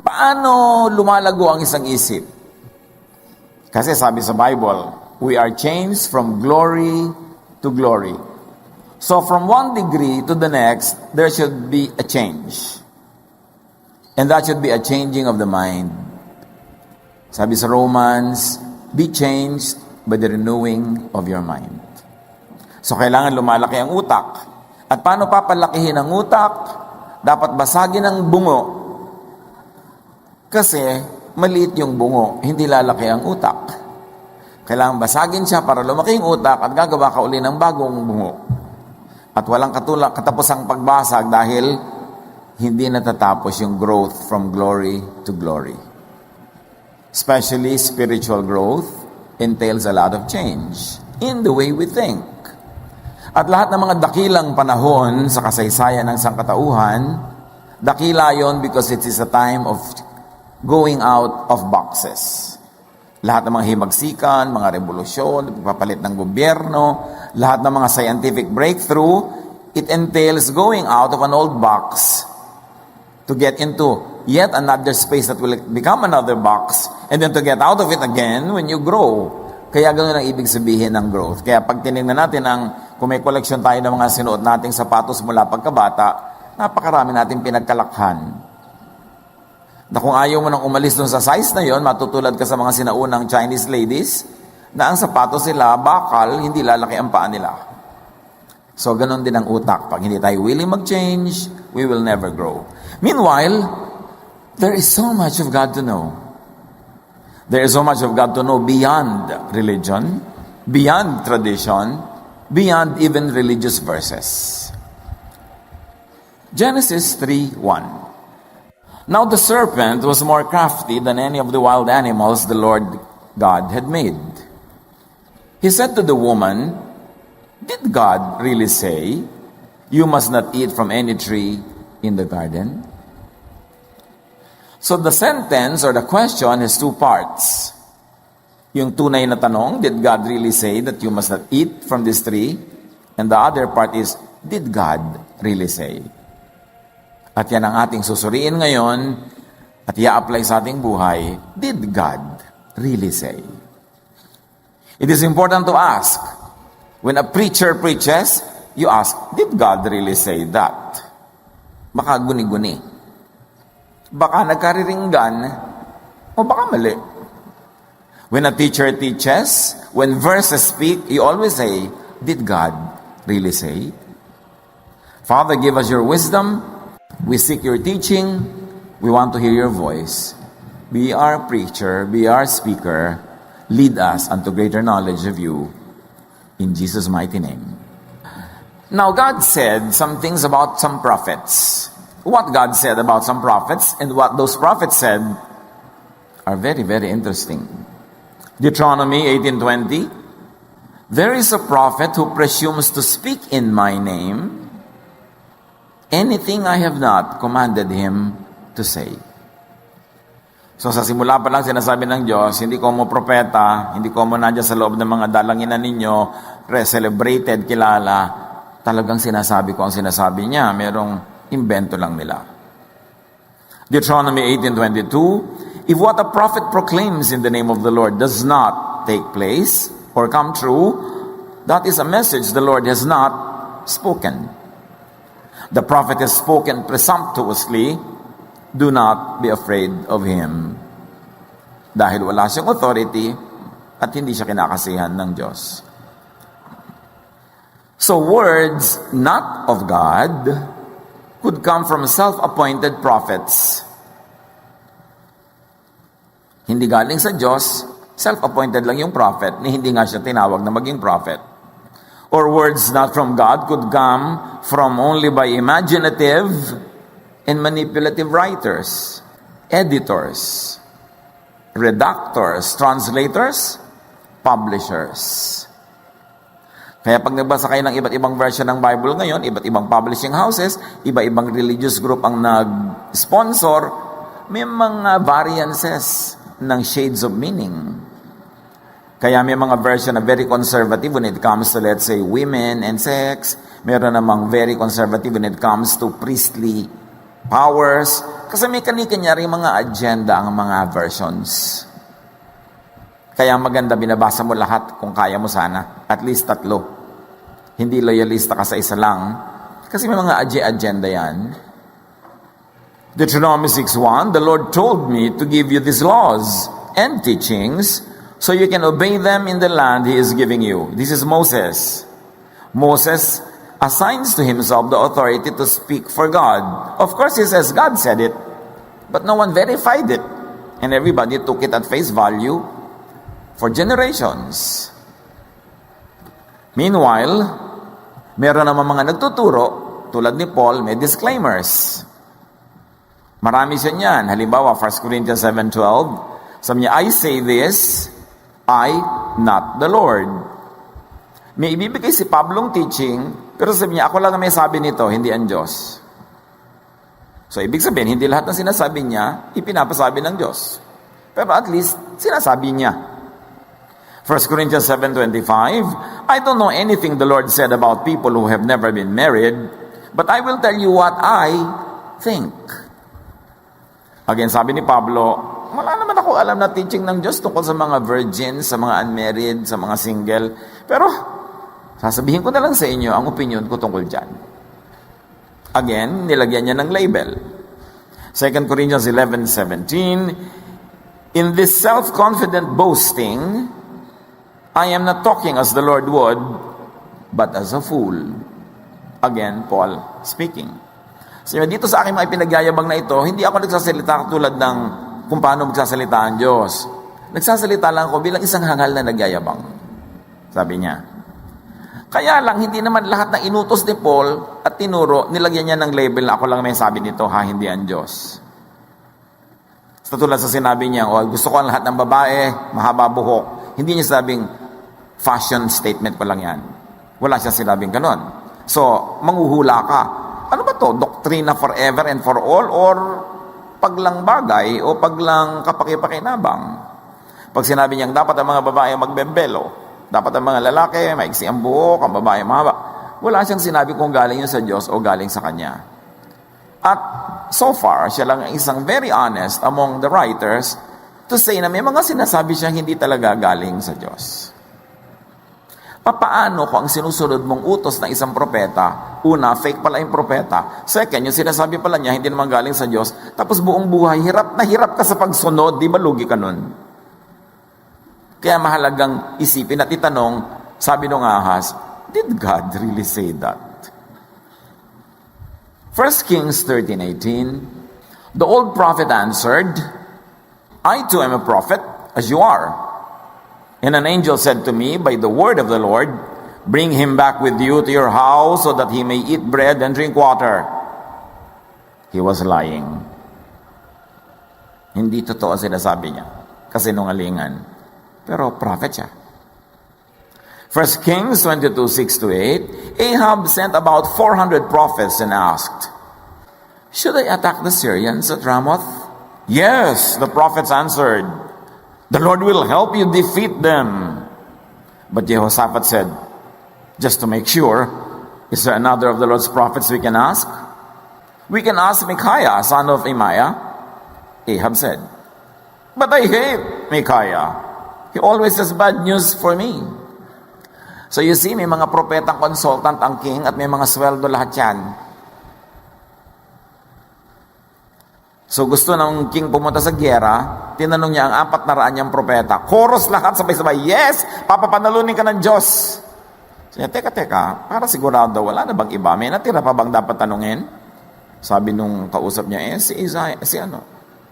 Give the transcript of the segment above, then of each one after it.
Paano lumalago ang isang isip? Kasi sabi sa Bible, we are changed from glory to glory. So from one degree to the next, there should be a change. And that should be a changing of the mind. Sabi sa Romans, be changed by the renewing of your mind. So kailangan lumalaki ang utak. At paano papalakihin ang utak? Dapat basagin ang bungo. Kasi maliit yung bungo, hindi lalaki ang utak. Kailangan basagin siya para lumaki yung utak at gagawa ka uli ng bagong bungo. At walang katapusang pagbasag dahil hindi natatapos yung growth from glory to glory. Especially spiritual growth entails a lot of change in the way we think. At lahat ng mga dakilang panahon sa kasaysayan ng sangkatauhan, dakila yon because it is a time of going out of boxes. Lahat ng mga himagsikan, mga revolusyon, pagpapalit ng gobyerno, lahat ng mga scientific breakthrough, it entails going out of an old box to get into yet another space that will become another box, and then to get out of it again when you grow. Kaya ganoon ang ibig sabihin ng growth. Kaya pag tinignan natin kung may collection tayo ng mga sinuot nating sapatos mula pagkabata, napakarami nating pinagkalakhan. Na kung ayaw mo nang umalis dun sa size na yon, matutulad ka sa mga sinaunang Chinese ladies, na ang sapatos nila, bakal, hindi lalaki ang paa nila. So, ganun din ang utak. Pag hindi tayo willing mag-change, we will never grow. Meanwhile, there is so much of God to know. There is so much of God to know beyond religion, beyond tradition, beyond even religious verses. Genesis 3:1. Now the serpent was more crafty than any of the wild animals the Lord God had made. He said to the woman, "Did God really say, 'You must not eat from any tree in the garden'?" So the sentence or the question has two parts. Yung tunay na tanong, did God really say that you must not eat from this tree? And the other part is, did God really say? At yan ang ating susuriin ngayon at i-apply sa ating buhay. Did God really say? It is important to ask. When a preacher preaches, you ask, did God really say that? Baka guni-guni. Baka nagkariringgan, o baka mali. When a teacher teaches, when verses speak, you always say, did God really say? Father, give us your wisdom. We seek your teaching. We want to hear your voice. Be our preacher, be our speaker. Lead us unto greater knowledge of you. In Jesus' mighty name. Now, God said some things about some prophets. What God said about some prophets and what those prophets said are very, very interesting. Deuteronomy 18:20. There is a prophet who presumes to speak in my name. Anything I have not commanded him to say. So sa simula pa lang sinasabi ng Diyos, hindi ko mo propeta, hindi ko mo nandiyan sa loob ng mga dalanginan ninyo, celebrated, kilala, talagang sinasabi ko ang sinasabi niya, merong invento lang nila. Deuteronomy 18:22, if what a prophet proclaims in the name of the Lord does not take place or come true, that is a message the Lord has not spoken. The prophet has spoken presumptuously. Do not be afraid of him. Dahil wala siyang authority at hindi siya kinakasihan ng Diyos. So words not of God could come from self-appointed prophets. Hindi galing sa Diyos, self-appointed lang yung prophet, ni hindi nga siya tinawag na maging prophet. Or words not from God could come from only by imaginative and manipulative writers, editors, redactors, translators, publishers. Kaya pag nagbasa kayo ng iba't ibang version ng Bible ngayon, iba't ibang publishing houses, iba-ibang religious group ang nag-sponsor, may mga variances ng shades of meaning. Kaya may mga version na very conservative when it comes to, let's say, women and sex. Meron namang very conservative when it comes to priestly powers. Kasi may kanya-kanya rin mga agenda ang mga versions. Kaya maganda binabasa mo lahat kung kaya mo sana. At least 3. Hindi loyalista ka sa isa lang. Kasi may mga agenda yan. Deuteronomy 6:1, the Lord told me to give you these laws and teachings so you can obey them in the land He is giving you. This is Moses. Moses assigns to himself the authority to speak for God. Of course, he says God said it, but no one verified it. And everybody took it at face value for generations. Meanwhile, meron naman mga nagtuturo, tulad ni Paul, may disclaimers. Marami siya niyan. Halimbawa, 1 Corinthians 7:12, sabi niya, I say this, I, not the Lord. May ibibigay si Pablong teaching, pero sabi niya, ako lang may sabi nito, hindi ang Diyos. So, ibig sabihin, hindi lahat ng sinasabi niya, ipinapasabi ng Diyos. Pero at least, sinasabi niya. 1 Corinthians 7:25, I don't know anything the Lord said about people who have never been married, but I will tell you what I think. Again, sabi ni Pablo, wala naman ako alam na teaching ng Diyos tungkol sa mga virgins, sa mga unmarried, sa mga single. Pero, sasabihin ko na lang sa inyo ang opinion ko tungkol dyan. Again, nilagyan niya ng label. 2 Corinthians 11:17, in this self-confident boasting, I am not talking as the Lord would, but as a fool. Again, Paul speaking. So, dito sa aking mga pinagyayabang na ito, hindi ako nagsasalita tulad ng kung paano magsasalita ang Diyos. Nagsasalita lang ako bilang isang hangal na nagyayabang. Sabi niya. Kaya lang, hindi naman lahat ng inutos ni Paul at tinuro, nilagyan niya ng label na ako lang may sabi nito, hindi ang Diyos. So, tulad sa sinabi niya, gusto ko ang lahat ng babae, mahaba buhok. Hindi niya sabing, fashion statement ko lang yan. Wala siya sinabing ganon. So, manghuhula ka. Ano ba to? Doktrina forever and for all or paglang bagay o paglang kapaki-pakinabang? Pag sinabi niyang dapat ang mga babae magbembelo, dapat ang mga lalaki maiksi ang buhok, ang babae mahaba. Wala siyang sinabi kung galing yun sa Diyos o galing sa Kanya. At so far, siya lang isang very honest among the writers to say na may mga sinasabi siyang hindi talaga galing sa Diyos. Papaano kung ang sinusunod mong utos ng isang propeta, una, fake pala yung propeta. Second, yung sinasabi pala niya, hindi naman galing sa Diyos. Tapos buong buhay, hirap na hirap ka sa pagsunod, di ba lugi ka nun? Kaya mahalagang isipin at itanong, sabi nung ahas, did God really say that? 1 Kings 13:18, the old prophet answered, I too am a prophet, as you are. And an angel said to me, by the word of the Lord, bring him back with you to your house so that he may eat bread and drink water. He was lying. Hindi totoo ang sinasabi niya. Kasinungalingan. Pero prophet siya. 1 Kings 22:6-8, Ahab sent about 400 prophets and asked, should I attack the Syrians at Ramoth? Yes, the prophets answered, the Lord will help you defeat them. But Jehoshaphat said, just to make sure, is there another of the Lord's prophets we can ask? We can ask Micaiah, son of Imaiah. Ahab said, but I hate Micaiah. He always has bad news for me. So you see, may mga propetang consultant ang king at may mga sweldo lahat yan. So gusto ng king pumunta sa gyera, tinanong niya ang 400 niyang propeta. Chorus lahat, sabay-sabay, yes! Papapanalunin ka ng Diyos! So niya, teka, para sigurado, wala na bang iba? May natira pa bang dapat tanungin? Sabi nung kausap niya,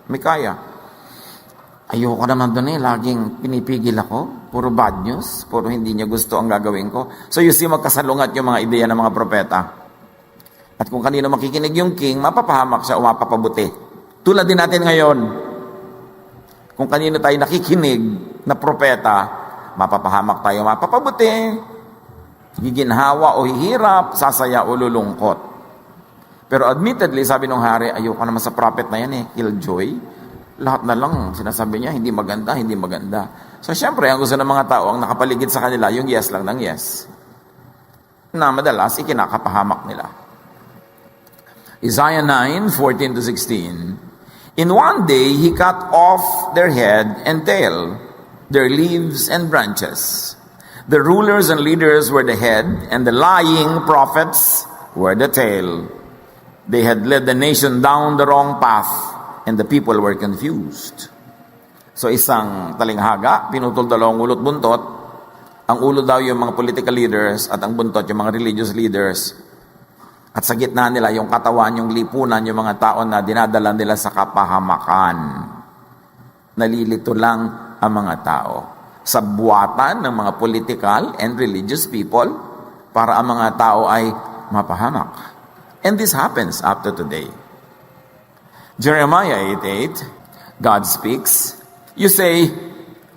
Micaiah. Ayoko naman doon laging pinipigil ako. Puro bad news, puro hindi niya gusto ang gagawin ko. So you see, magkasalungat yung mga ideya ng mga propeta. At kung kanino makikinig yung king, mapapahamak siya o mapapabuti. Tulad din natin ngayon, kung kanino tayo nakikinig na propeta, mapapahamak tayo, mapapabuti, giginhawa o hihirap, sasaya o lulungkot. Pero admittedly, sabi nung hari, ayoko naman sa prophet na yan killjoy. Lahat na lang, sinasabi niya, hindi maganda, hindi maganda. So syempre, ang gusto ng mga tao, ang nakapaligid sa kanila, yung yes lang ng yes. Na madalas, ikinakapahamak nila. Isaiah 9:14-16, In one day, he cut off their head and tail, their leaves and branches. The rulers and leaders were the head, and the lying prophets were the tail. They had led the nation down the wrong path, and the people were confused. So isang talinghaga, pinutol dalawang ulot buntot. Ang ulo daw yung mga political leaders at ang buntot yung mga religious leaders. At sa gitna nila, yung katawan, yung lipunan, yung mga tao na dinadala nila sa kapahamakan. Nalilito lang ang mga tao sa buwatan ng mga political and religious people para ang mga tao ay mapahamak. And this happens up to today. Jeremiah 8:8, God speaks, you say,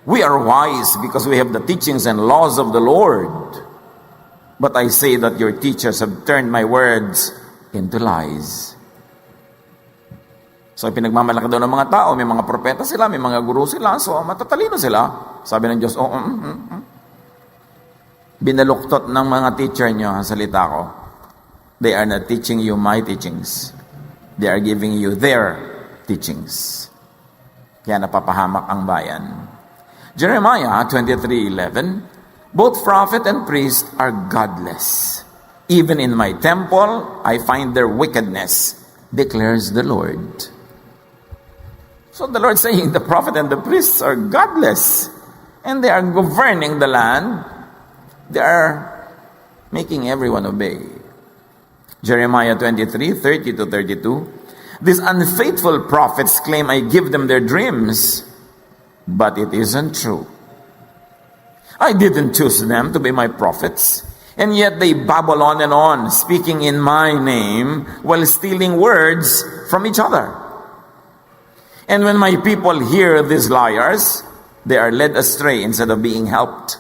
we are wise because we have the teachings and laws of the Lord. But I say that your teachers have turned my words into lies. So pinagmamalaki daw ng mga tao, may mga propeta sila, may mga guru sila, so matatalino sila. Sabi ng Diyos, binaluktot ng mga teacher nyo ang salita ko. They are not teaching you my teachings. They are giving you their teachings. Kaya napapahamak ang bayan. Jeremiah 23:11, both prophet and priest are godless. Even in my temple, I find their wickedness, declares the Lord. So the Lord saying the prophet and the priests are godless. And they are governing the land. They are making everyone obey. Jeremiah 23:30-32. These unfaithful prophets claim I give them their dreams, but it isn't true. I didn't choose them to be my prophets, and yet they babble on and on, speaking in my name while stealing words from each other. And when my people hear these liars, they are led astray instead of being helped.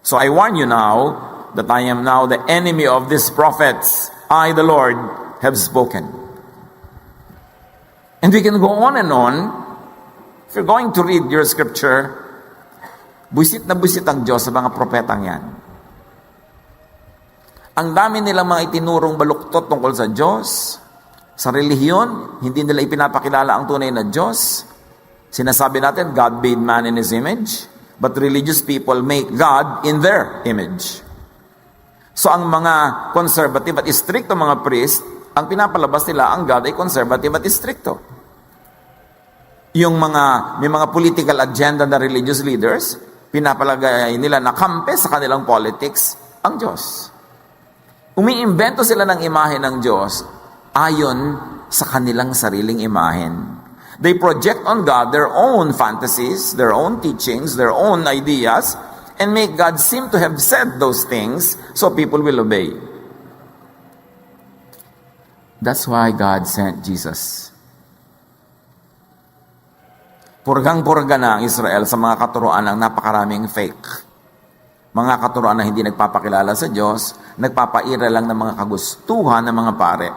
So I warn you now that I am now the enemy of these prophets. I, the Lord, have spoken. And we can go on and on. If you're going to read your scripture, buisit na buisit ang Diyos sa mga propetang yan. Ang dami nilang mga itinurong baluktot tungkol sa Diyos, sa relihiyon, hindi nila ipinapakilala ang tunay na Diyos. Sinasabi natin, God made man in His image, but religious people make God in their image. So ang mga conservative at stricto mga priest, ang pinapalabas nila ang God ay conservative at stricto. Yung may mga political agenda na religious leaders, pinapalagay nila na kampe sa kanilang politics ang Diyos. Umiimbento sila ng imahe ng Diyos ayon sa kanilang sariling imahen. They project on God their own fantasies, their own teachings, their own ideas, and make God seem to have said those things so people will obey. That's why God sent Jesus. Purgang-purga na ang Israel sa mga katuroan ng napakaraming fake. Mga katuroan na hindi nagpapakilala sa Diyos, nagpapaira lang ng mga kagustuhan ng mga pare.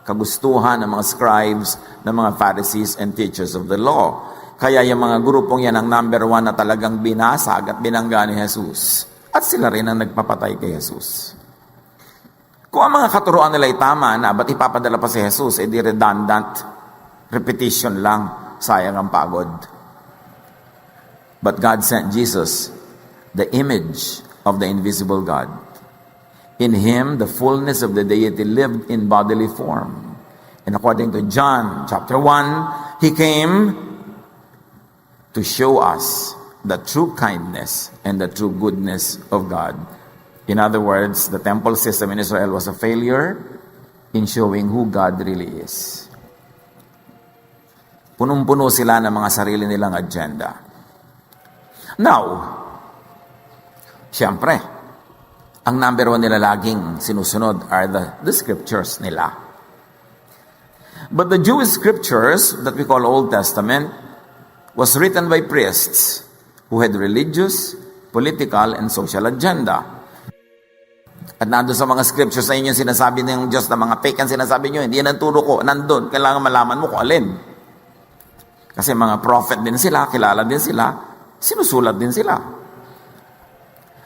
Kagustuhan ng mga scribes, ng mga Pharisees and teachers of the law. Kaya yung mga grupong yan ang number one na talagang binasag at binangga ni Jesus. At sila rin ang nagpapatay kay Jesus. Kung ang mga katuroan nila ay tama na, ba't ipapadala pa si Jesus? Eh di redundant. Repetition lang. Sayang ang pagod. But God sent Jesus, the image of the invisible God. In Him, the fullness of the deity lived in bodily form. And according to John chapter 1, He came to show us the true kindness and the true goodness of God. In other words, the temple system in Israel was a failure in showing who God really is. Punong-puno sila ng mga sarili nilang agenda. Now, siyempre, ang number one nila laging sinusunod are the scriptures nila. But the Jewish scriptures that we call Old Testament was written by priests who had religious, political, and social agenda. At nandun sa mga scriptures na inyo sinasabi ng Diyos na mga fake ang sinasabi nyo, hindi yan ang turo ko, nandun, kailangan malaman mo kung alin. Kasi mga prophet din sila, kilala din sila, sinusulat din sila.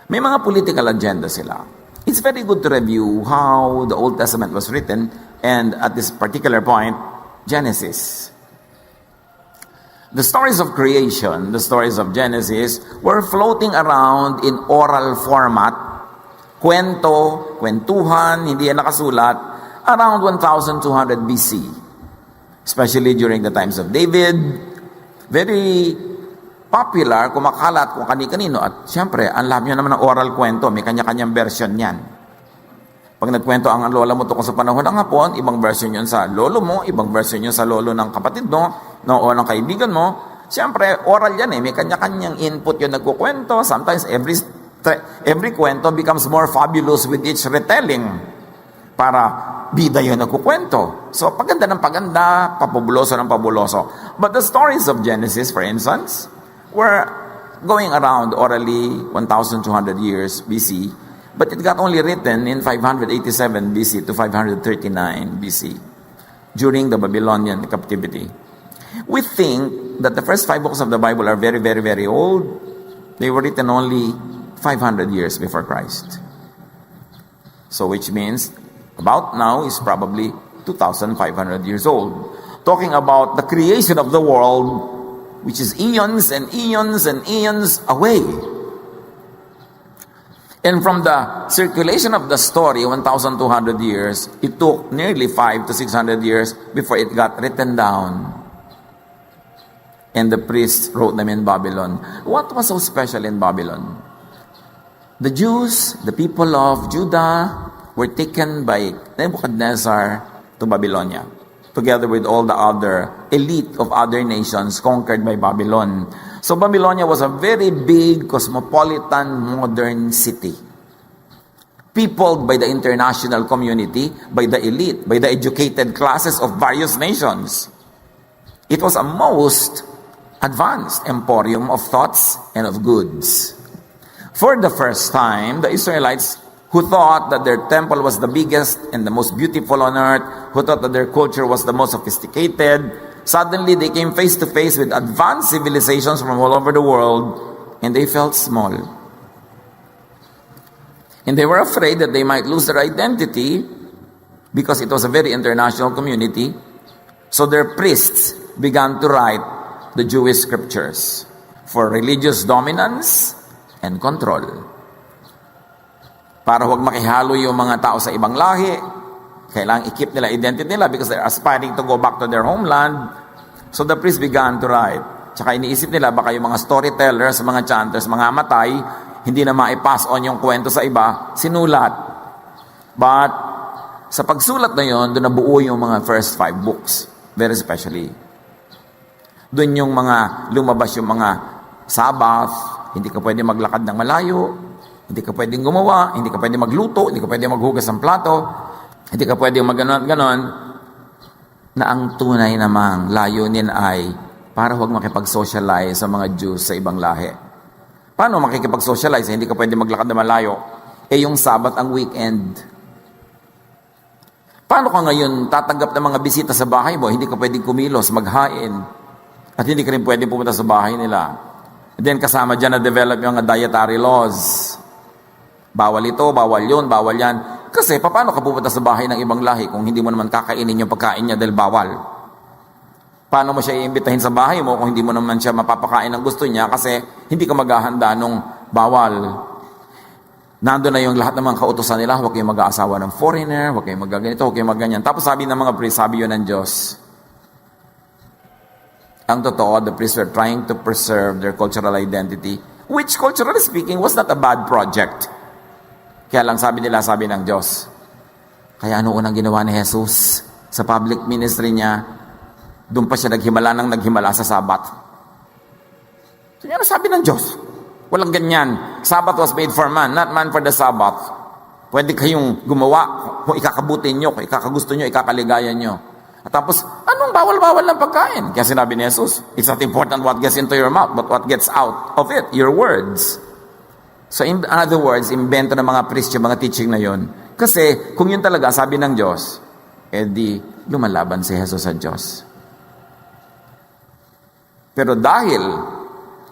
May mga political agenda sila. It's very good to review how the Old Testament was written, and at this particular point, Genesis. The stories of creation, the stories of Genesis, were floating around in oral format, kwento, kwentuhan, hindi yan nakasulat, around 1200 BC. Especially during the times of David. Very popular, kumakalat kung kani-kanino. At syempre, ang lahat nyo naman ng oral kwento, may kanya-kanyang version yan. Pag nagkwento ang lola mo tungkol sa panahon ng hapon, ibang version yun sa lolo mo, ibang version yun sa lolo ng kapatid mo, o ng kaibigan mo. Siyempre, oral yan eh. May kanya-kanyang input yun nagkukwento. Sometimes every kwento becomes more fabulous with each retelling. Para bida yun nagkukwento. So, paganda ng paganda, papubuloso ng pabuloso. But the stories of Genesis, for instance, were going around orally 1,200 years BC. But it got only written in 587 BC to 539 BC during the Babylonian captivity. We think that the first 5 books of the Bible are very, very, very old. They were written only 500 years before Christ. So which means about now is probably 2,500 years old. Talking about the creation of the world, which is eons and eons and eons away. And from the circulation of the story, 1,200 years, it took nearly 500 to 600 years before it got written down. And the priests wrote them in Babylon. What was so special in Babylon? The Jews, the people of Judah, were taken by Nebuchadnezzar to Babylonia, together with all the other elite of other nations conquered by Babylon. So Babylonia was a very big, cosmopolitan, modern city. Peopled by the international community, by the elite, by the educated classes of various nations. It was a most advanced emporium of thoughts and of goods. For the first time, the Israelites, who thought that their temple was the biggest and the most beautiful on earth, who thought that their culture was the most sophisticated, suddenly they came face to face with advanced civilizations from all over the world, and they felt small. And they were afraid that they might lose their identity because it was a very international community. So their priests began to write the Jewish scriptures for religious dominance and control. Para huwag makihalo yung mga tao sa ibang lahi, kailangang i-keep nila identity nila because they're aspiring to go back to their homeland. So the priests began to write. Tsaka iniisip nila baka yung mga storytellers, mga chanters, mga matay, hindi na ma-pass on yung kwento sa iba, sinulat. But sa pagsulat na yon, doon nabuo yung mga first 5 books. Very especially. Doon yung mga lumabas yung mga Sabbath, hindi ka pwede maglakad ng malayo, hindi ka pwedeng gumawa, hindi ka pwede magluto, hindi ka pwede maghugas ng plato, hindi ka pwede mag-ganon, na ang tunay namang layunin ay para huwag makipag-socialize sa mga Jews sa ibang lahi. Paano makikipag-socialize? Hindi ka pwede maglakad na malayo. Yung Sabbath ang weekend. Paano ka ngayon tatanggap ng mga bisita sa bahay mo? Hindi ka pwedeng kumilos, maghain. At hindi ka rin pwedeng pumunta sa bahay nila. And then kasama dyan na-develop yung mga dietary laws. Bawal ito, bawal yun, bawal yan. Kasi paano ka pupunta sa bahay ng ibang lahi kung hindi mo naman kakainin yung pagkain niya dahil bawal? Paano mo siya iimbitahin sa bahay mo kung hindi mo naman siya mapapakain ng gusto niya kasi hindi ka maghahanda nung bawal? Nandun na yung lahat ng mga kautusan nila, huwag kayong mag-aasawa ng foreigner, huwag kayong mag-ganito, huwag kayong mag-ganyan. Tapos sabi ng mga priests, sabi yun ng Diyos. Ang totoo, the priests were trying to preserve their cultural identity, which culturally speaking was not a bad project. Kaya lang sabi nila, sabi ng Diyos. Kaya ano unang ginawa ni Jesus sa public ministry niya? Doon pa siya naghimala sa Sabat. So yan ang sabi ng Diyos. Walang ganyan. Sabbath was made for man, not man for the Sabbath. Pwede kayong gumawa kung ikakabutin nyo, kung ikakagusto nyo, ikakaligayan nyo. At tapos, anong bawal-bawal ng pagkain? Kaya sinabi ni Jesus, it's not important what gets into your mouth, but what gets out of it, your words. So in other words, invento ng mga priest yung mga teaching na yon. Kasi kung yun talaga, sabi ng Diyos, edi lumalaban si Jesus sa Diyos. Pero dahil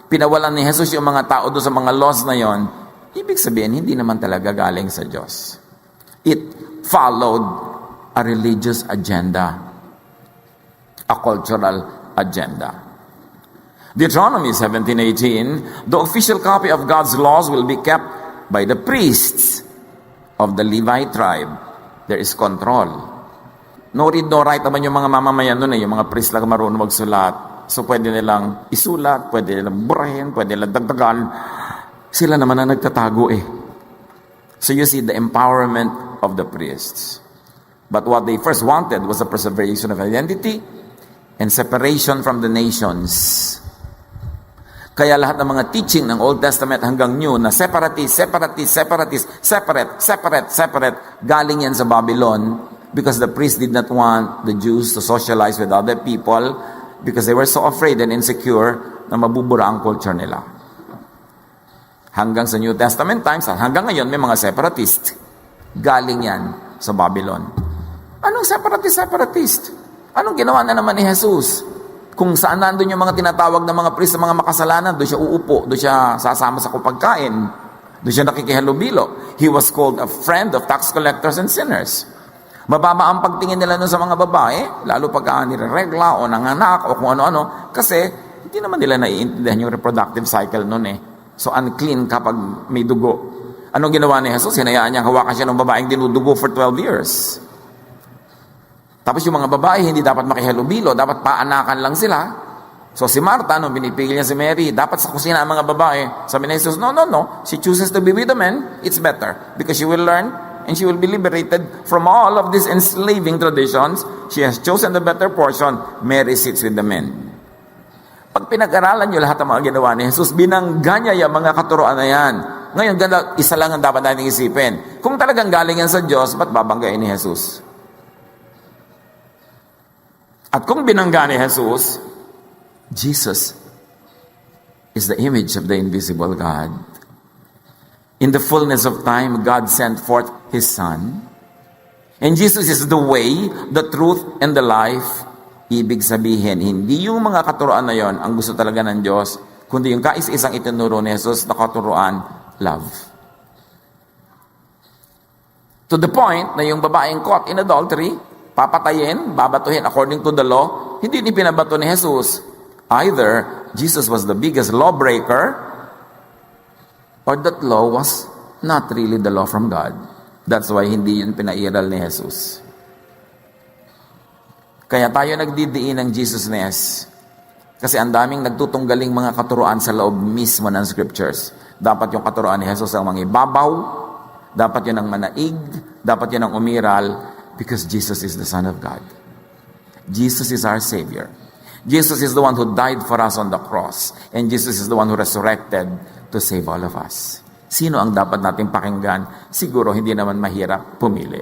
pinawalan ni Jesus yung mga tao doon sa mga laws na yon, ibig sabihin, hindi naman talaga galing sa Diyos. It followed a religious agenda. a cultural agenda. Deuteronomy 17:18, the official copy of God's laws will be kept by the priests of the Levite tribe. There is control. No read, no write naman yung mga mamamayan nun yung mga priest lang marunong magsulat. So pwede nilang isulat, pwede nilang burahin, pwede nilang dagdagan. Sila naman na nagtatago So you see the empowerment of the priests. But what they first wanted was the preservation of identity and separation from the nations. Kaya lahat ng mga teaching ng Old Testament hanggang New na separate, galing yan sa Babylon because the priests did not want the Jews to socialize with other people because they were so afraid and insecure na mabubura ang culture nila. Hanggang sa New Testament times, hanggang ngayon may mga separatist. Galing yan sa Babylon. Anong separatist? Anong ginawa na naman ni Jesus? Kung saan nandun yung mga tinatawag na mga priest sa mga makasalanan, doon siya uupo, doon siya sasama sa kupagkain, doon siya nakikihalubilo. He was called a friend of tax collectors and sinners. Mababa ang pagtingin nila nun sa mga babae, lalo pagka nireregla o nanganak o kung ano-ano, kasi hindi naman nila naiintindihan yung reproductive cycle nun So unclean kapag may dugo. Anong ginawa ni Jesus? Hinayaan niyang hawakan siya ng babaeng dinudugo for 12 years. Tapos yung mga babae, hindi dapat makihalubilo, dapat paanakan lang sila. So si Martha, nung binipigil niya si Mary, dapat sa kusina ang mga babae. Sabi ni Jesus, no. She chooses to be with the men, it's better. Because she will learn and she will be liberated from all of these enslaving traditions. She has chosen the better portion. Mary sits with the men. Pag pinag-aralan nyo lahat ng mga ginawa ni Jesus, binangga niya yung mga katuroan na yan. Ngayon, isa lang ang dapat natin isipin. Kung talagang galing yan sa Diyos, ba't babanggain ni Jesus? At kung binangga ni Jesus, Jesus is the image of the invisible God. In the fullness of time, God sent forth His Son. And Jesus is the way, the truth, and the life. Ibig sabihin, hindi yung mga katuroan na yon ang gusto talaga ng Diyos, kundi yung kais-isang itinuro ni Jesus na katuroan, love. To the point na yung babaeng caught in adultery, papatayin, babatuhin according to the law, hindi ni pinabato ni Jesus. Either Jesus was the biggest lawbreaker or that law was not really the law from God. That's why hindi yun pinairal ni Jesus. Kaya tayo nagdidiin ng Jesusness kasi ang daming nagtutunggaling mga katuroan sa loob mismo ng scriptures. Dapat yung katuroan ni Jesus ang mangibabaw, dapat yun ang manaig, dapat yun ang umiral, because Jesus is the Son of God. Jesus is our Savior. Jesus is the one who died for us on the cross. And Jesus is the one who resurrected to save all of us. Sino ang dapat nating pakinggan? Siguro hindi naman mahirap pumili.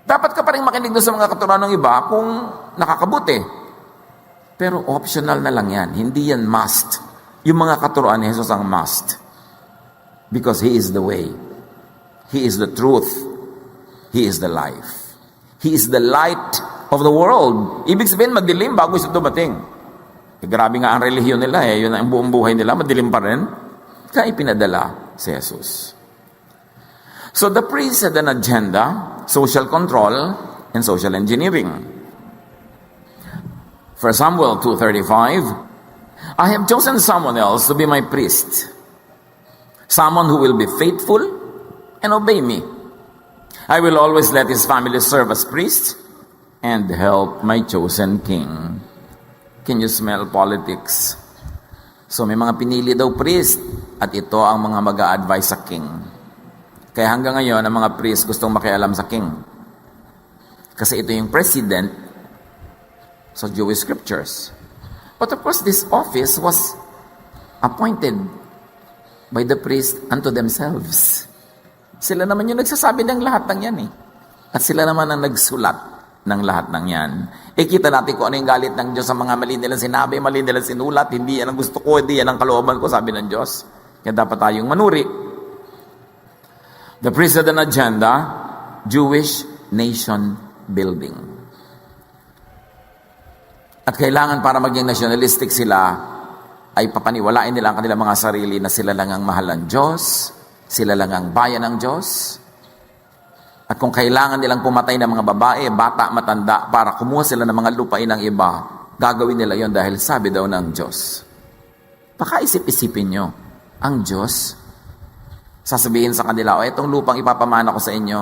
Dapat ka pa rin makinig doon sa mga katuroan ng iba kung nakakabuti. Pero optional na lang yan. Hindi yan must. Yung mga katuroan ni Jesus ang must. Because He is the way. He is the truth. He is the life. He is the light of the world. Ibig sabihin, madilim bago siya dumating. Grabe nga ang relihiyon nila Yun ang buong buhay nila, madilim pa rin. Kaya ipinadala si Jesus. So the priest had an agenda, social control, and social engineering. 1 Samuel 2:35, I have chosen someone else to be my priest. Someone who will be faithful and obey me. I will always let his family serve as priest and help my chosen king. Can you smell politics? So may mga pinili daw priest at ito ang mga mag-a-advise sa king. Kaya hanggang ngayon, ang mga priest gustong makialam sa king. Kasi ito yung president sa Jewish scriptures. But of course, this office was appointed by the priest unto themselves. Sila naman yung nagsasabi ng lahat ng yan At sila naman ang nagsulat ng lahat ng yan. Kita natin kung ano yung galit ng Diyos sa mga mali nilang sinabi, mali nilang sinulat, hindi yan ang gusto ko, hindi yan ang kalooban ko, sabi ng Diyos. Kaya dapat tayong manuri. The priest had an agenda, Jewish nation building. At kailangan para maging nationalistic sila, ay papaniwalain nila ang kanilang mga sarili na sila lang ang mahal ng Diyos, sila lang ang bayan ng Diyos. At kung kailangan nilang pumatay ng mga babae, bata, matanda, para kumuha sila ng mga lupain ng iba, gagawin nila yon dahil sabi daw ng Diyos. Pakaisip-isipin nyo, ang Diyos, sasabihin sa kanila, itong lupang ipapamana ko sa inyo.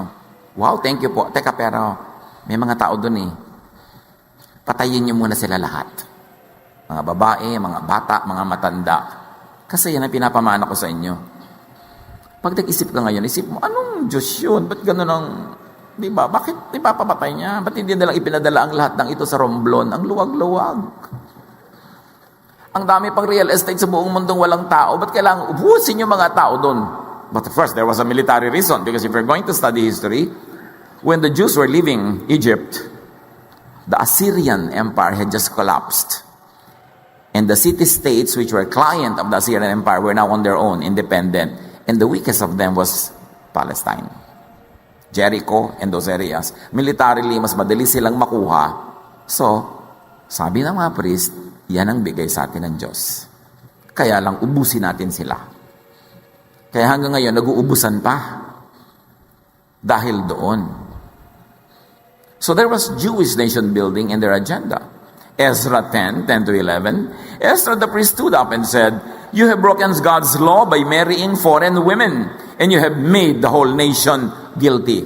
Wow, thank you po. Teka, pero may mga tao dun eh. Patayin nyo muna sila lahat. Mga babae, mga bata, mga matanda. Kasi yan ang pinapamana ko sa inyo. Pag nag-isip ka ngayon, isip mo, anong Diyos yun? Ba't gano'n ang, di ba? Bakit ipapapatay niya? Ba't hindi nilang ipinadala ang lahat ng ito sa Romblon? Ang luwag-luwag. Ang dami pang real estate sa buong mundong walang tao. Ba't kailangan ubusin yung mga tao doon? But first, there was a military reason. Because if you're going to study history, when the Jews were leaving Egypt, the Assyrian Empire had just collapsed. And the city-states which were client of the Assyrian Empire were now on their own, independent. And the weakest of them was Palestine. Jericho and those areas. Militarily, mas madali silang makuha. So, sabi ng mga priest, yan ang bigay sa atin ng Diyos. Kaya lang, ubusin natin sila. Kaya hanggang ngayon, nag-uubusan pa. Dahil doon. So there was Jewish nation building in their agenda. Ezra 10 to 11. Ezra the priest stood up and said, "You have broken God's law by marrying foreign women, and you have made the whole nation guilty."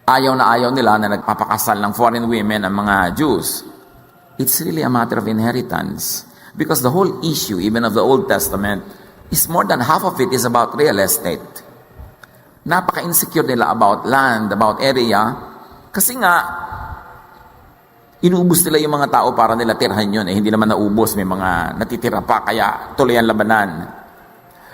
Ayaw na ayaw nila na nagpapakasal ng foreign women ang mga Jews. It's really a matter of inheritance. Because the whole issue, even of the Old Testament, is more than half of it is about real estate. Napaka-insecure nila about land, about area, kasi nga, inubos nila yung mga tao para nila tirhan yun. Hindi naman naubos. May mga natitira pa. Kaya tuloy ang labanan.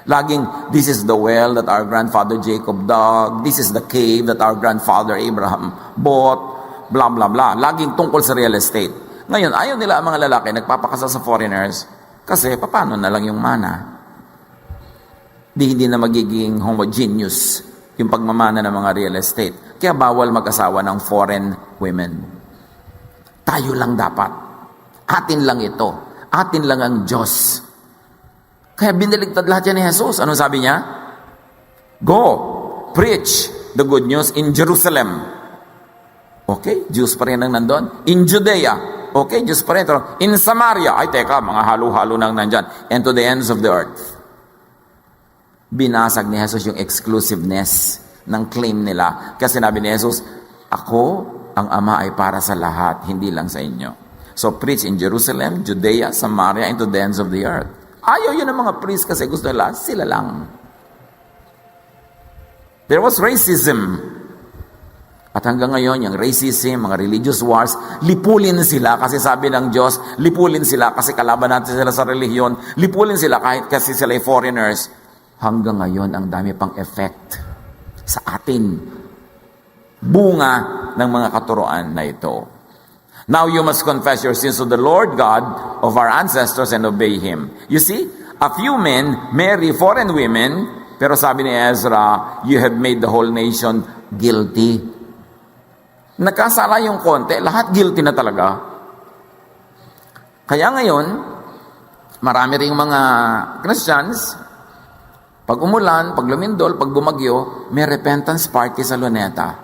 Laging, this is the well that our grandfather Jacob dug. This is the cave that our grandfather Abraham bought. Blah, blah, blah. Laging tungkol sa real estate. Ngayon, ayaw nila ang mga lalaki nagpapakasal sa foreigners kasi paano na lang yung mana? Hindi na magiging homogeneous yung pagmamana ng mga real estate. Kaya bawal mag-asawa ng foreign women. Tayo lang dapat. Atin lang ito. Atin lang ang Diyos. Kaya biniligtad lahat yan ni Jesus. Anong sabi niya? Go, preach the good news in Jerusalem. Okay, Jews pa rin ang nandun. In Judea. Okay, Jews pa rin. In Samaria. Ay, teka, mga halo-halo nang nandyan. And to the ends of the earth. Binasag ni Jesus yung exclusiveness ng claim nila. Kasi sinabi ni Jesus, ako, ang Ama ay para sa lahat, hindi lang sa inyo. So preach in Jerusalem, Judea, Samaria, and to the ends of the earth. Ayaw yun ng mga priest kasi gusto nila, sila lang. There was racism. At hanggang ngayon, yung racism, mga religious wars, lipulin sila kasi sabi ng Diyos, lipulin sila kasi kalaban natin sila sa relihiyon, lipulin sila kahit kasi sila ay foreigners. Hanggang ngayon, ang dami pang effect sa atin. Bunga ng mga katuroan na ito. Now you must confess your sins to the Lord God of our ancestors and obey Him. You see, a few men marry foreign women, pero sabi ni Ezra, you have made the whole nation guilty. Nagkasala yung konti, lahat guilty na talaga. Kaya ngayon, marami ring mga Christians, pag umulan, pag lumindol, pag bumagyo, may repentance party sa Luneta.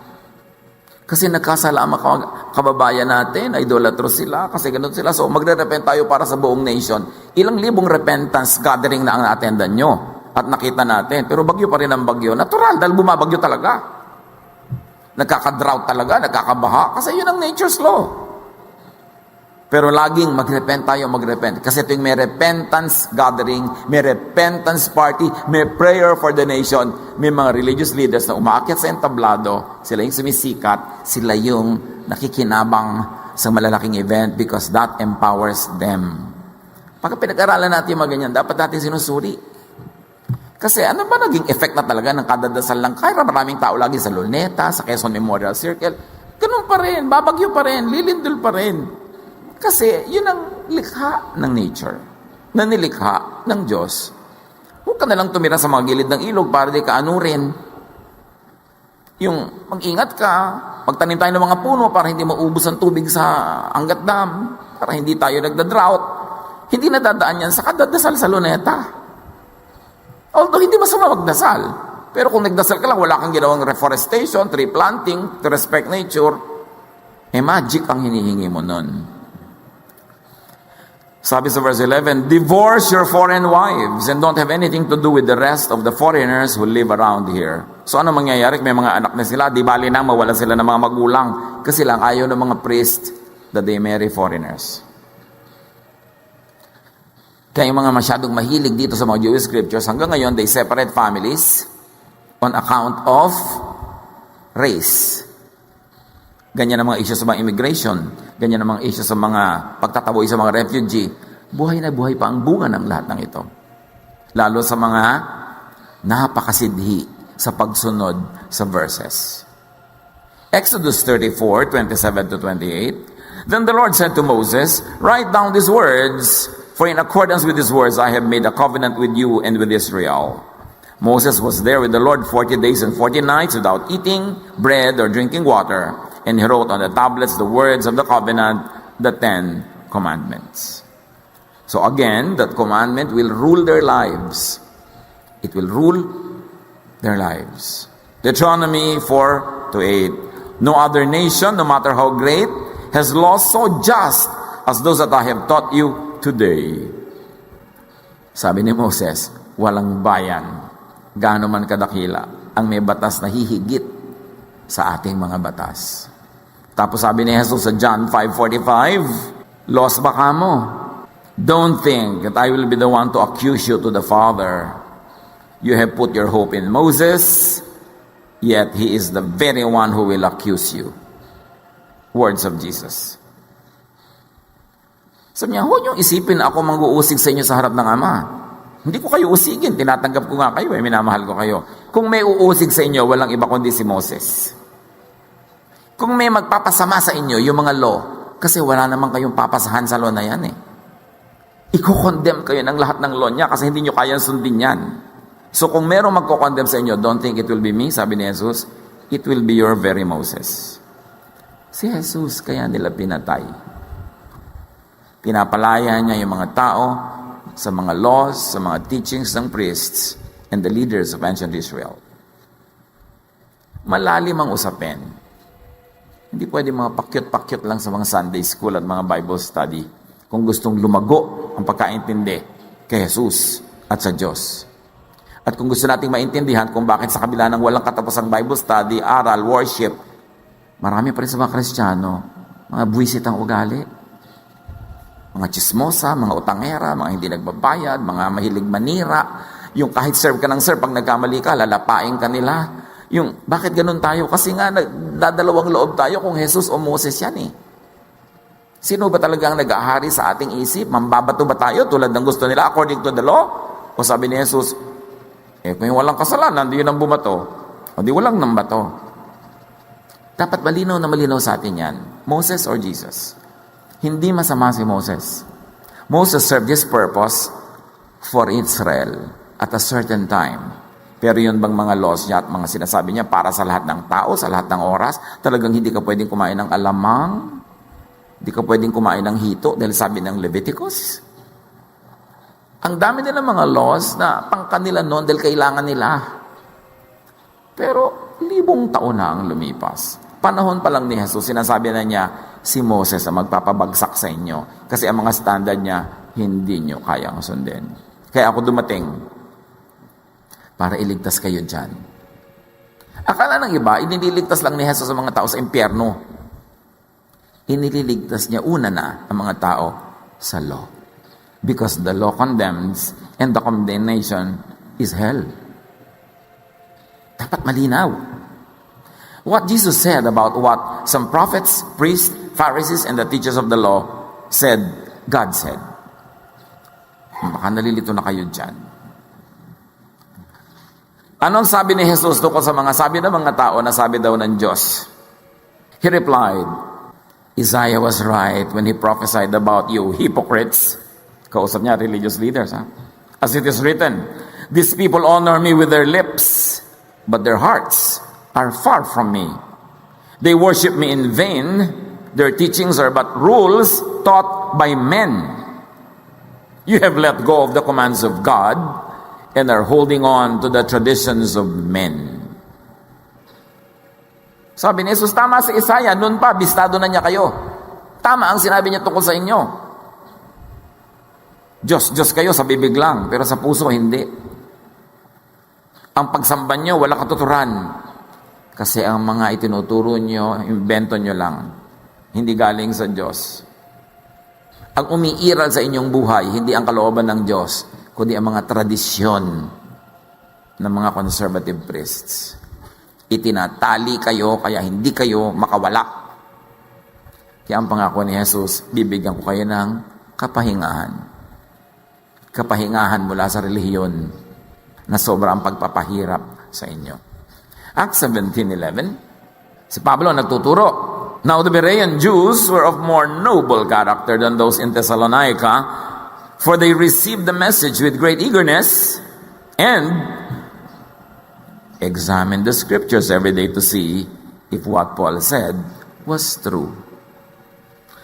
Kasi nagkasala ang mga kababayan natin, idolatros sila, kasi ganun sila. So magre-repent tayo para sa buong nation. Ilang libong repentance gathering na ang attendan nyo. At nakita natin. Pero bagyo pa rin ang bagyo. Natural, dahil bumabagyo talaga. Nagkaka-drought talaga, nagkakabaha. Kasi yun ang nature's law. Pero laging mag-repent tayo, mag-repent. Kasi ito yung may repentance gathering, may repentance party, may prayer for the nation. May mga religious leaders na umaakyat sa entablado, sila yung sumisikat, sila yung nakikinabang sa malalaking event because that empowers them. Pag pinag-aralan natin yung mga ganyan, dapat natin sinusuri. Kasi ano ba naging effect na talaga ng kadadasal lang? Kaya maraming tao lagi sa Luneta, sa Quezon Memorial Circle. Ganun pa rin, babagyo pa rin, lilindol pa rin. Kasi yun ang likha ng nature, na nilikha ng Diyos. Huwag ka na lang tumira sa mga gilid ng ilog para di ka anurin. Yung mag-ingat ka, pagtanim tayo ng mga puno para hindi maubos ang tubig sa Angat Dam, para hindi tayo nagda-drought. Hindi nadadaan yan sa kadadasal sa Luneta. Although hindi masama magdasal. Pero kung nagdasal ka lang, wala kang ginawang reforestation, tree planting, to respect nature, magic ang hinihingi mo nun. Sabi sa verse 11, divorce your foreign wives and don't have anything to do with the rest of the foreigners who live around here. So ano mangyayari? May mga anak na sila, di bali na mawala sila ng mga magulang kasi lang ayaw ng mga priest that they marry foreigners. Kaya yung mga masyadong mahilig dito sa mga Jewish scriptures, hanggang ngayon, they separate families on account of race. Ganyan ang mga issue sa mga immigration. Ganyan ang mga issue sa mga pagtataboy sa mga refugee. Buhay na buhay pa ang bunga ng lahat ng ito. Lalo sa mga napakasidhi sa pagsunod sa verses. Exodus 34:27-28. Then the Lord said to Moses, write down these words, for in accordance with these words I have made a covenant with you and with Israel. Moses was there with the Lord 40 days and 40 nights without eating bread or drinking water. And he wrote on the tablets the words of the covenant, the 10 commandments. So again, that commandment will rule their lives. It will rule their lives. Deuteronomy 4:8. No other nation, no matter how great, has laws so just as those that I have taught you today. Sabi ni Moses, walang bayan, gaano man kadakila, ang may batas na hihigit sa ating mga batas. Tapos sabi ni Jesus sa John 5:45, lost ba ka mo? Don't think that I will be the one to accuse you to the Father. You have put your hope in Moses, yet he is the very one who will accuse you. Words of Jesus. Sabi niya, huwag niyong isipin na ako mag-uusig sa inyo sa harap ng Ama. Hindi ko kayo usigin, tinatanggap ko nga kayo, minamahal ko kayo. Kung may uusig sa inyo, walang iba kundi si Moses. Kung may magpapasama sa inyo, yung mga law, kasi wala naman kayong papasahan sa law na yan eh. Iko-condemn kayo ng lahat ng law niya kasi hindi nyo kayang sundin yan. So kung merong magko-condemn sa inyo, don't think it will be me, sabi ni Jesus, it will be your very Moses. Si Jesus, kaya nila pinatay. Pinapalaya niya yung mga tao sa mga laws, sa mga teachings ng priests and the leaders of ancient Israel. Malalim ang usapin. Hindi pwede mga pakyut-pakyut lang sa mga Sunday school at mga Bible study kung gustong lumago ang pagkaintindi kay Jesus at sa Diyos. At kung gusto nating maintindihan kung bakit sa kabila ng walang katapusang Bible study, aral, worship, marami pa rin sa mga Kristiyano, mga buwisit ang ugali. Mga chismosa, mga utangera, mga hindi nagbabayad, mga mahilig manira. Yung kahit serve ka ng serve, pag nagkamali ka, lalapain ka nila. Yung, bakit ganun tayo? Kasi nga, dadalawang loob tayo kung Jesus o Moses yan eh. Sino ba talaga ang nag-ahari sa ating isip? Mambabato ba tayo tulad ng gusto nila according to the law? O sabi ni Jesus, kung walang kasalanan, di yun ang bumato. O di walang nambato. Dapat malinaw na malinaw sa atin yan. Moses or Jesus? Hindi masama si Moses. Moses served his purpose for Israel at a certain time. Pero yun bang mga laws niya at mga sinasabi niya para sa lahat ng tao, sa lahat ng oras, talagang hindi ka pwedeng kumain ng alamang, hindi ka pwedeng kumain ng hito dahil sabi ng Leviticus. Ang dami nilang mga laws na pangkanila noon dahil kailangan nila. Pero 1,000 taon na ang lumipas. Panahon pa lang ni Jesus, sinasabi na niya, si Moses ang magpapabagsak sa inyo. Kasi ang mga standard niya, hindi nyo kayang sundin. Kaya ako dumating para iligtas kayo dyan. Akala ng iba, inililigtas lang ni Jesus ang mga tao sa impyerno. Inililigtas niya una na ang mga tao sa law. Because the law condemns and the condemnation is hell. Dapat malinaw. What Jesus said about what some prophets, priests, Pharisees, and the teachers of the law said, God said. Baka nalilito na kayo dyan. Anong sabi ni Jesus tungkol sa mga sabi ng mga tao na sabi daw ng Diyos? He replied, Isaiah was right when he prophesied about you, hypocrites. Kausap niya, religious leaders. As it is written, these people honor me with their lips, but their hearts are far from me. They worship me in vain. Their teachings are but rules taught by men. You have let go of the commands of God and are holding on to the traditions of men. Sabi ni Jesus, tama si Isaiah, noon pa, bistado na niya kayo. Tama ang sinabi niya tungkol sa inyo. Diyos kayo sa bibig lang, pero sa puso hindi. Ang pagsamba niyo, wala katuturan. Kasi ang mga itinuturo niyo, invento niyo lang. Hindi galing sa Diyos. Ang umiiral sa inyong buhay, hindi ang kalooban ng Diyos, kundi ang mga tradisyon ng mga conservative priests. Itinatali kayo, kaya hindi kayo makawala. Kaya ang pangako ni Jesus, bibigyan ko kayo ng kapahingahan. Kapahingahan mula sa relihiyon na sobrang pagpapahirap sa inyo. Acts 17:11, si Pablo nagtuturo. Now the Berean Jews were of more noble character than those in Thessalonica, for they received the message with great eagerness and examined the scriptures every day to see if what Paul said was true.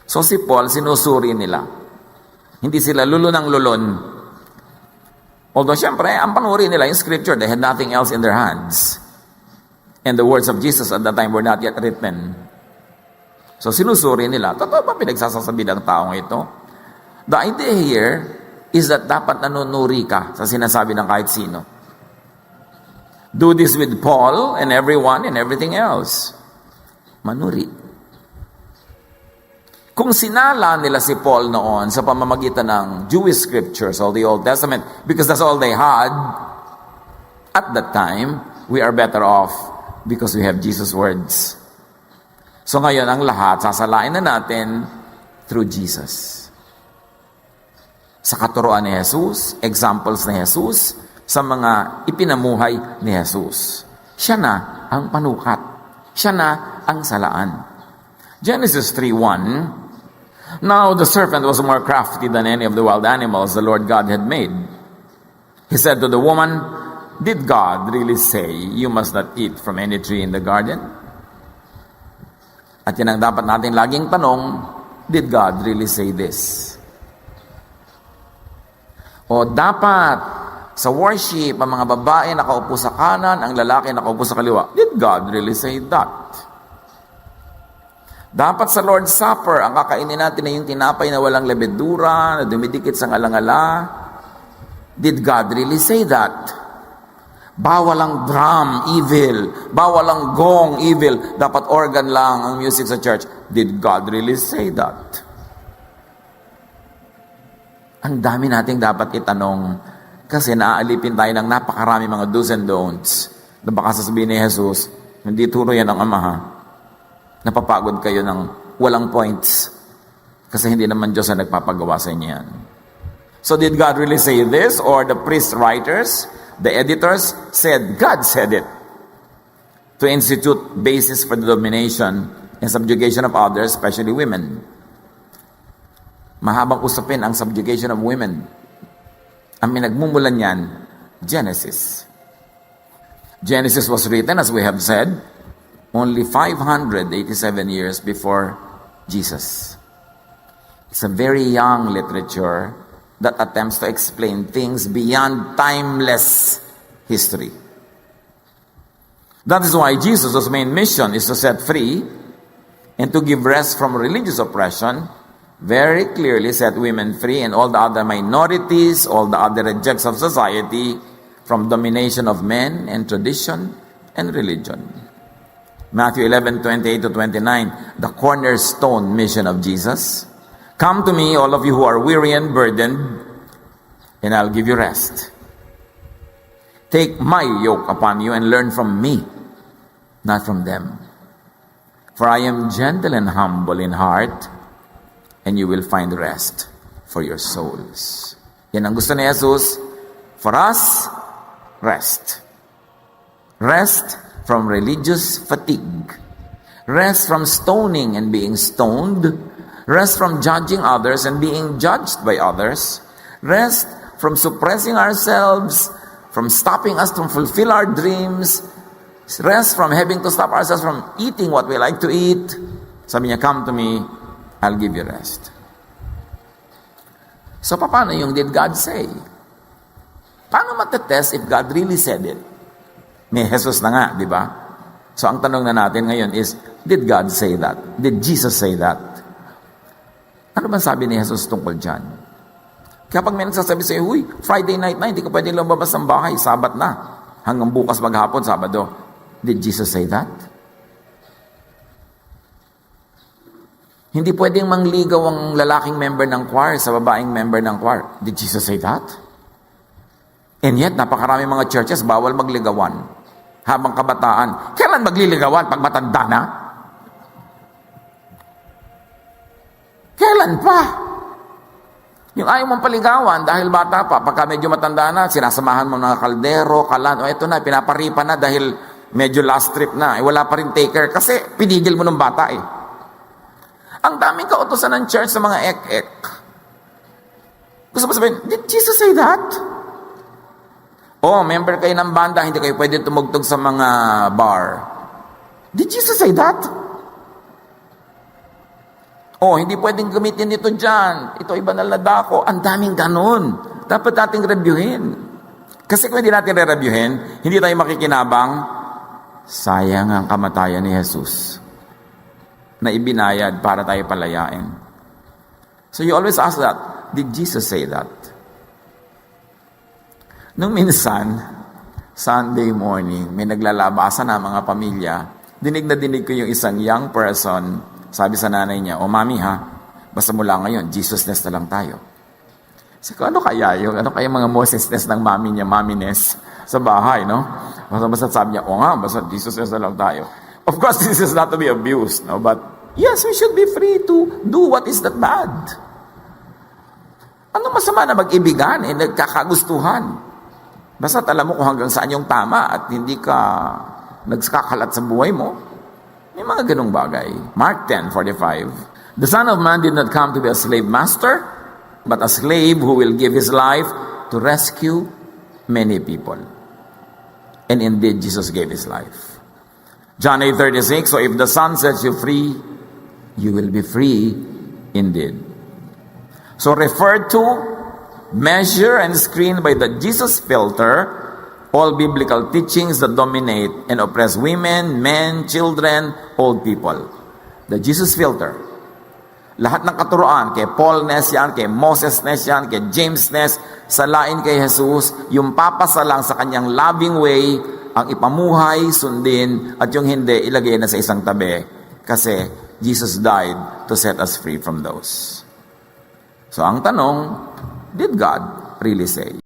So si Paul, sinusuri nila. Hindi sila lulun. Although syempre, ang panuri nila yung scripture, they had nothing else in their hands. And the words of Jesus at that time were not yet written. So sinusuri nila, totoo ba pinagsasasabi ng taong ito? The idea here is that dapat nanunuri ka sa sinasabi ng kahit sino. Do this with Paul and everyone and everything else. Manuri. Kung sinala nila si Paul noon sa pamamagitan ng Jewish scriptures or the Old Testament, because that's all they had, at that time, we are better off because we have Jesus' words. So ngayon, ang lahat, sasalain na natin through Jesus. Sa katuroan ni Jesus, examples ni Jesus, sa mga ipinamuhay ni Jesus. Siya na ang panukat. Siya na ang salaan. Genesis 3:1, now the serpent was more crafty than any of the wild animals the Lord God had made. He said to the woman, did God really say, you must not eat from any tree in the garden? At yan ang dapat natin laging tanong, did God really say this? O dapat sa worship, ang mga babae nakaupo sa kanan, ang lalaki nakaupo sa kaliwa. Did God really say that? Dapat sa Lord's Supper, ang kakainin natin na yung tinapay na walang lebedura, na dumidikit sa ngalangala. Did God really say that? Bawal ang drum, evil. Bawal ang gong, evil. Dapat organ lang ang music sa church. Did God really say that? Ang dami nating dapat itanong kasi naaalipin tayo ng napakarami mga do's and don'ts na baka sasabihin ni Jesus, hindi turo yan ang Ama ha. Napapagod kayo ng walang points kasi hindi naman Diyos ang nagpapagawa sa inyo yan. So did God really say this? Or the priest writers, the editors said, God said it to institute basis for the domination and subjugation of others, especially women. Mahabang usapin ang subjugation of women. Ang minagmumulan niyan, Genesis. Genesis was written, as we have said, only 587 years before Jesus. It's a very young literature that attempts to explain things beyond timeless history. That is why Jesus' main mission is to set free and to give rest from religious oppression, very clearly set women free and all the other minorities, all the other rejects of society from domination of men and tradition and religion. Matthew 11:28-29, the cornerstone mission of Jesus. Come to me, all of you who are weary and burdened, and I'll give you rest. Take my yoke upon you and learn from me, not from them. For I am gentle and humble in heart, and you will find rest for your souls. Yan ang gusto ni Jesus. For us, rest. Rest from religious fatigue. Rest from stoning and being stoned. Rest from judging others and being judged by others. Rest from suppressing ourselves, from stopping us to fulfill our dreams. Rest from having to stop ourselves from eating what we like to eat. Sabi niya, come to me, I'll give you rest. So, paano yung did God say? Paano matetest if God really said it? May Jesus na nga, di ba? So ang tanong na natin ngayon is, did God say that? Did Jesus say that? Ano ba sabi ni Jesus tungkol dyan? Kapag may nagsasabi sa'yo, huy, Friday night na, hindi ka pwede lumabas ng bahay, Sabat na. Hanggang bukas maghapon, Sabado. Did Jesus say that? Hindi pwedeng mangligaw ang lalaking member ng choir sa babaeng member ng choir. Did Jesus say that? And yet, napakarami mga churches, bawal magligawan. Habang kabataan, kailan magliligawan? Pag matanda na? Kailan pa? Yung ayaw mong paligawan dahil bata pa, pagka medyo matanda na, sinasamahan mo ng kaldero, kalan, o eto na, pinaparipa na dahil medyo last trip na. Wala pa rin taker kasi pinigil mo ng bata eh. Ang daming kautusan ng church sa mga ek-ek. Gusto mo sabihin, did Jesus say that? Oh, member kayo ng banda, hindi kayo pwede tumugtog sa mga bar. Did Jesus say that? Oh, hindi pwedeng gamitin ito dyan. Ito iba na ladako. Ang daming ganon. Dapat nating reviewin. Kasi kung hindi natin re-reviewin, hindi tayo makikinabang, sayang ang kamatayan ni Jesus na ibinayad para tayo palayain. So you always ask that, did Jesus say that? Nung minsan, Sunday morning, may naglalabasan na mga pamilya, dinig na dinig ko yung isang young person, sabi sa nanay niya, mami ha, basta mula ngayon, Jesusness na lang tayo. Sabi ko, ano kaya mga Mosesness ng mami niya, maminess sa bahay, no? Basta sabi niya, basta Jesusness na lang tayo. Of course, this is not to be abused, no? But yes, we should be free to do what is not bad. Ano masama na mag-ibigan, nagkakagustuhan. Basta alam mo kung hanggang saan yung tama at hindi ka nagkakalat sa buhay mo. May mga ganung bagay. Mark 10:45. The Son of Man did not come to be a slave master, but a slave who will give his life to rescue many people. And indeed, Jesus gave his life. John 8:36, so if the Son sets you free, you will be free indeed. So referred to, measure and screen by the Jesus filter all biblical teachings that dominate and oppress women, men, children, old people. The Jesus filter. Lahat ng katuroan, kay Paul-ness yan, kay Moses-ness yan, kay James-ness, salain kay Jesus, yung papasalang sa kanyang loving way, ang ipamuhay, sundin, at yung hindi, ilagay na sa isang tabi. Kasi Jesus died to set us free from those. So ang tanong, did God really say?